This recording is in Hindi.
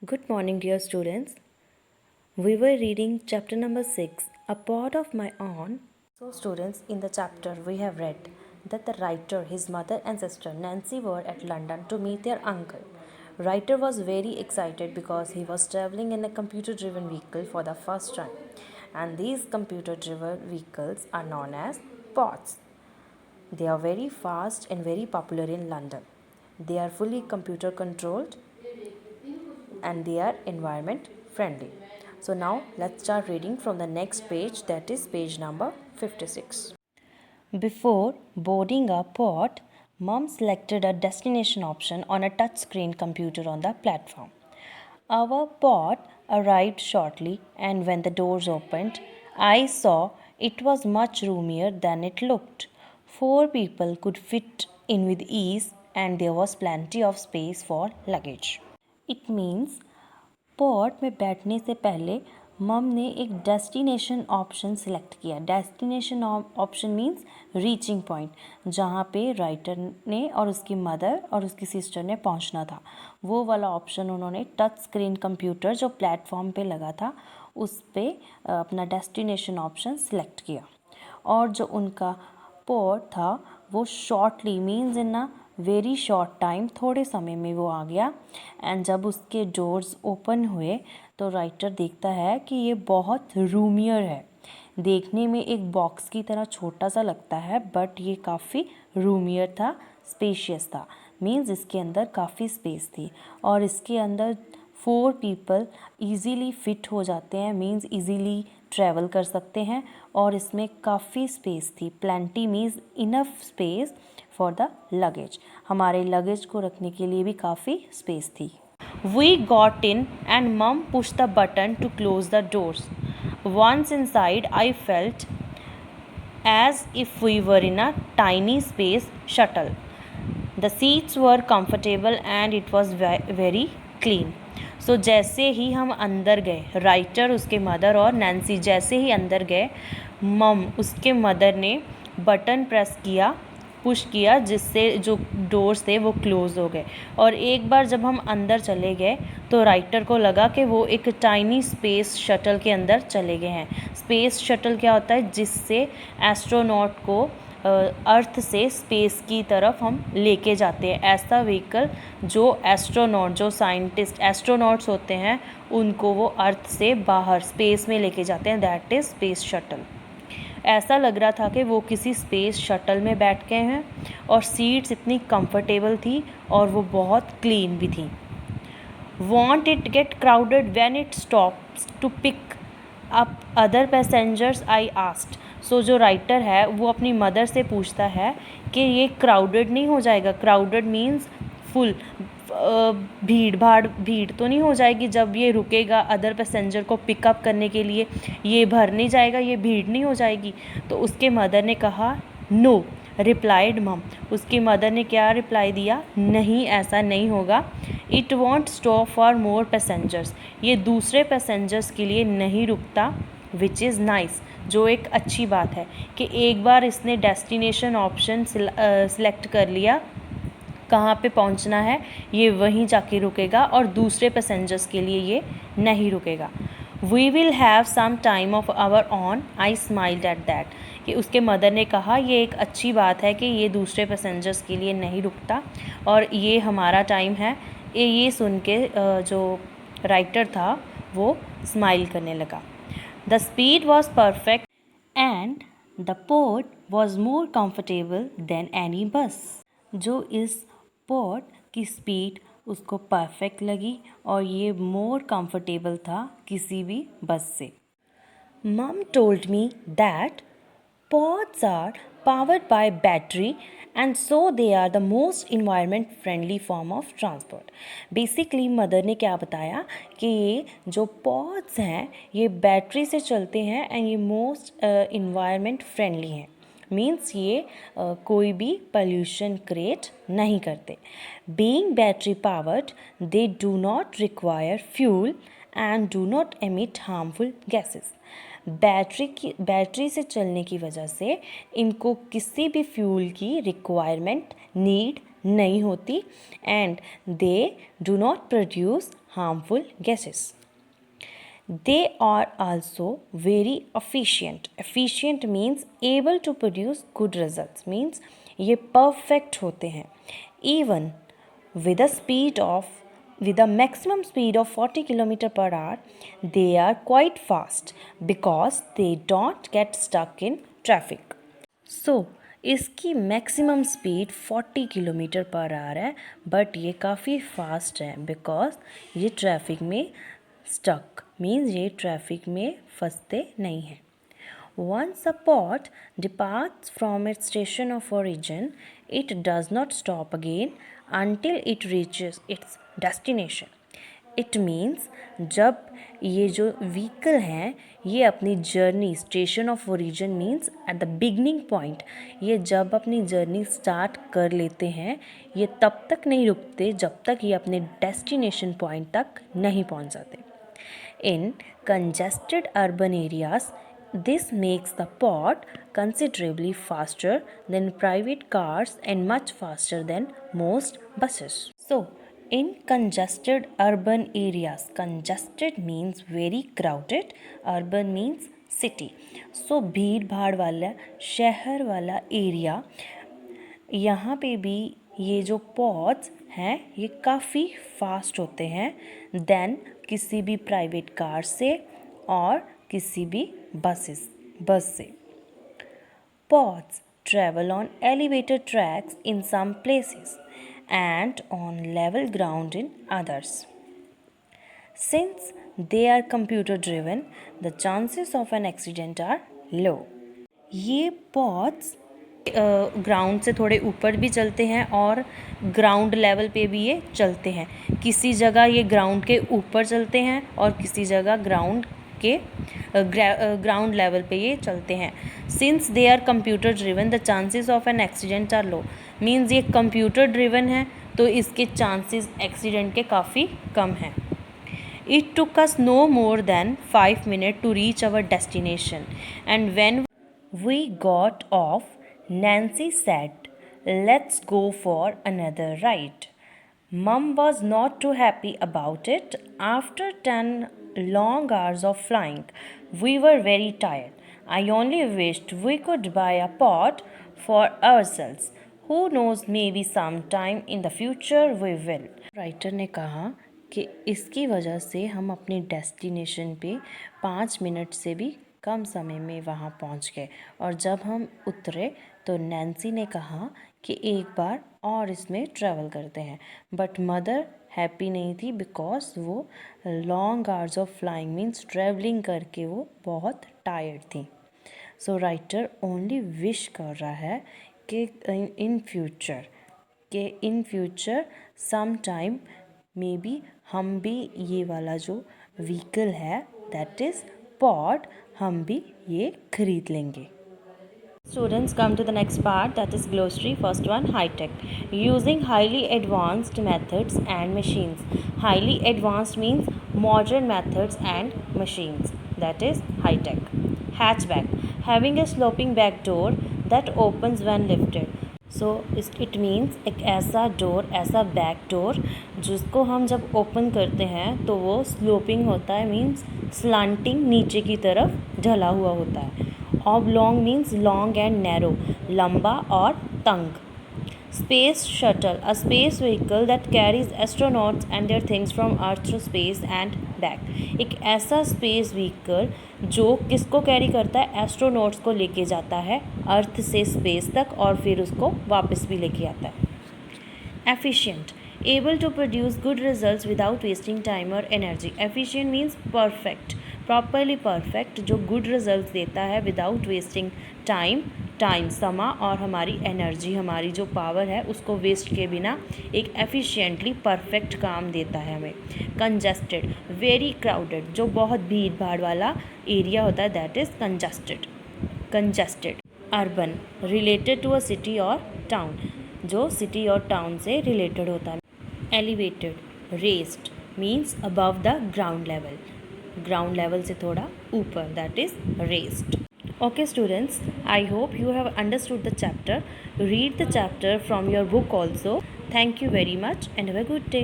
Good morning, dear students. We were reading chapter number 6, A Pot of My Own. So, students, in the chapter we have read that the writer, his mother, and sister Nancy were at London to meet their uncle. Writer was very excited because he was traveling in a computer driven vehicle for the first time. And these computer driven vehicles are known as pots. They are very fast and very popular in London. They are fully computer controlled and they are environment friendly. So now let's start reading from the next page, that is page number 56. Before boarding our pod, Mom selected a destination option on a touchscreen computer on the platform. Our pod arrived shortly, and when the doors opened, I saw it was much roomier than it looked. 4 people could fit in with ease, and there was plenty of space for luggage. It means pot में बैठने से पहले मम ने एक डेस्टिनेशन ऑप्शन सेलेक्ट किया. Destination option means reaching point, जहाँ पे राइटर ने और उसकी मदर और उसकी सिस्टर ने पहुँचना था. वो वाला ऑप्शन उन्होंने टच स्क्रीन कंप्यूटर जो प्लेटफॉर्म पे लगा था उस पर अपना डेस्टिनेशन ऑप्शन सेलेक्ट किया. और जो उनका पोर्ट था वो shortly means in a very short time, थोड़े समय में वो आ गया. एंड जब उसके डोर्स ओपन हुए तो राइटर देखता है कि ये बहुत रूमियर है. देखने में एक बॉक्स की तरह छोटा सा लगता है, बट ये काफ़ी रूमियर था, स्पेशियस था. मीन्स इसके अंदर काफ़ी स्पेस थी और इसके अंदर 4 people ईज़िली फिट हो जाते हैं. मीन्स ईज़िली ट्रैवल कर सकते हैं और इसमें काफ़ी स्पेस थी. Plenty means enough space for the luggage. हमारे लगेज को रखने के लिए भी काफ़ी स्पेस थी. We got in and mum push the button to close the doors. Once inside I felt as if we were in a tiny space shuttle. The seats were comfortable and it was very clean. So जैसे ही हम अंदर गए, राइटर, उसके मदर और नैन्सी जैसे ही अंदर गए, मम उसके मदर ने बटन प्रेस किया, पुश किया, जिससे जो डोर्स थे वो क्लोज हो गए. और एक बार जब हम अंदर चले गए तो राइटर को लगा कि वो एक टाइनी स्पेस शटल के अंदर चले गए हैं. स्पेस शटल क्या होता है? जिससे एस्ट्रोनॉट को अर्थ से स्पेस की तरफ हम लेके जाते हैं. ऐसा व्हीकल जो एस्ट्रोनॉट, जो साइंटिस्ट एस्ट्रोनॉट्स होते हैं, उनको वो अर्थ से बाहर स्पेस में लेके जाते हैं. That is space shuttle. ऐसा लग रहा था कि वो किसी स्पेस शटल में बैठ गए हैं और सीट्स इतनी कंफर्टेबल थी और वो बहुत क्लीन भी थी. Won't it get crowded when it stops to pick up other passengers, I asked. So जो राइटर है वो अपनी मदर से पूछता है कि ये क्राउडेड नहीं हो जाएगा. क्राउडेड मीन्स फुल, भीड़ तो नहीं हो जाएगी जब ये रुकेगा अदर पैसेंजर को पिकअप करने के लिए? ये भर नहीं जाएगा, ये भीड़ नहीं हो जाएगी? तो उसके मदर ने कहा नो, रिप्लाइड मम. उसकी मदर ने क्या रिप्लाई दिया? नहीं, ऐसा नहीं होगा. It won't stop for more passengers. ये दूसरे पैसेंजर्स के लिए नहीं रुकता. विच इज़ नाइस, जो एक अच्छी बात है कि एक बार इसने डेस्टिनेशन ऑप्शन सिलेक्ट कर लिया, कहाँ पे पहुँचना है ये वहीं जाके रुकेगा और दूसरे पैसेंजर्स के लिए ये नहीं रुकेगा. We will have some time of our own, I smiled at that. कि उसके मदर ने कहा ये एक अच्छी बात है कि ये दूसरे पैसेंजर्स के लिए नहीं रुकता और ये हमारा टाइम है. ये सुन के जो राइटर था वो स्माइल करने लगा. The speed was perfect and the port was more comfortable than any bus. जो इस पोर्ट की स्पीड उसको परफेक्ट लगी और ये मोर कंफर्टेबल था किसी भी बस से. मम told me that pods are powered by battery and so they are the most environment friendly form of transport. Basically mother ने क्या बताया कि ये जो pods हैं ये बैटरी से चलते हैं एंड ये मोस्ट इन्वायरमेंट फ्रेंडली हैं. मीन्स ये कोई भी पोल्यूशन क्रिएट नहीं करते. Being battery powered they do not require fuel and do not emit harmful gases. Battery से चलने की वजह से इनको किसी भी फ्यूल की रिक्वायरमेंट नीड नहीं होती and they do not produce harmful gases. They are also very efficient. Efficient means able to produce good results, means ये perfect होते हैं. Even with a maximum speed of 40 km per hour, they are quite fast because they don't get stuck in traffic. So इसकी maximum speed 40 kilometre per hour है, बट ये काफ़ी फास्ट है बिकॉज ये ट्रैफिक में स्टक मीन्स ये ट्रैफिक में फंसते नहीं हैं. Once a pod departs from its station of origin, it does not stop again until it reaches its destination. It means जब ये जो व्हीकल हैं ये अपनी journey station of origin means at the beginning point, ये जब अपनी जर्नी स्टार्ट कर लेते हैं ये तब तक नहीं रुकते जब तक ये अपने डेस्टिनेशन पॉइंट तक नहीं पहुंच जाते. In congested urban areas, this makes the pod considerably faster than private cars and much faster than most buses. So, in congested urban areas, congested means very crowded, urban means city. So, भीड़ भाड़ वाला शहर वाला एरिया, यहाँ पे भी ये जो पॉड्स हैं ये काफ़ी फास्ट होते हैं देन किसी भी प्राइवेट कार से और किसी भी बस से. Pods travel on elevated tracks in some places and on level ground in others. Since they are computer driven, the chances of an accident are low. ये pods ग्राउंड से थोड़े ऊपर भी चलते हैं और ग्राउंड लेवल पे भी ये चलते हैं. किसी जगह ये ग्राउंड के ऊपर चलते हैं और किसी जगह ग्राउंड लेवल पे ये चलते हैं. Since they are computer driven the chances of an accident are low. Means ये कंप्यूटर ड्रिवन है तो इसके चांसेस एक्सीडेंट के काफ़ी कम हैं. It took us no more than 5 minutes to reach our destination, and when we got off, Nancy said, "Let's go for another ride." Mum was not too happy about it. After 10 long hours of flying, we were very tired. I only wished we could buy a pod for ourselves. Who knows, maybe sometime in the future we will. Writer ने कहा कि इसकी वजह से हम अपनी डेस्टिनेशन पे 5 मिनट से भी कम समय में वहाँ पहुँच गए और जब हम उतरे तो नैन्सी ने कहा कि एक बार और इसमें ट्रैवल करते हैं. बट मदर हैप्पी नहीं थी बिकॉज वो long hours of flying means travelling करके वो बहुत टायर्ड थी. सो राइटर ओनली विश कर रहा है कि in future some time maybe हम भी ये वाला जो व्हीकल है दैट इज़ पॉड हम भी ये खरीद लेंगे. Students, come to the next part, that is glossary. First one, high tech. Using highly advanced methods and machines. Highly advanced means modern methods and machines. That is high tech. Hatchback. Having a sloping back door that opens when lifted. So it means एक ऐसा डोर, ऐसा बैक डोर जिसको हम जब ओपन करते हैं तो वो स्लोपिंग होता है मीन्स स्लांटिंग नीचे की तरफ ढला हुआ होता है. Oblong means long and narrow, लंबा और तंग. Space shuttle, a space vehicle that carries astronauts and their things from earth to space and back. एक ऐसा स्पेस व्हीकल जो किसको कैरी करता है, एस्ट्रोनॉट्स को लेके जाता है अर्थ से स्पेस तक और फिर उसको वापस भी लेके आता है. Efficient, able to produce good results without wasting time or energy. Efficient means perfect, properly perfect, जो good results देता है without wasting time समा और हमारी एनर्जी, हमारी जो पावर है उसको वेस्ट के बिना एक एफिशिएंटली परफेक्ट काम देता है हमें. कंजेस्टेड, वेरी क्राउडेड, जो बहुत भीड़ भाड़ वाला एरिया होता है that is congested. Urban, related to a city और टाउन, जो सिटी और टाउन से रिलेटेड होता है. Elevated, raised means above the ground level से थोड़ा ऊपर, that is raised. Okay students, I hope you have understood the chapter. Read the chapter from your book also. Thank you very much and have a good day.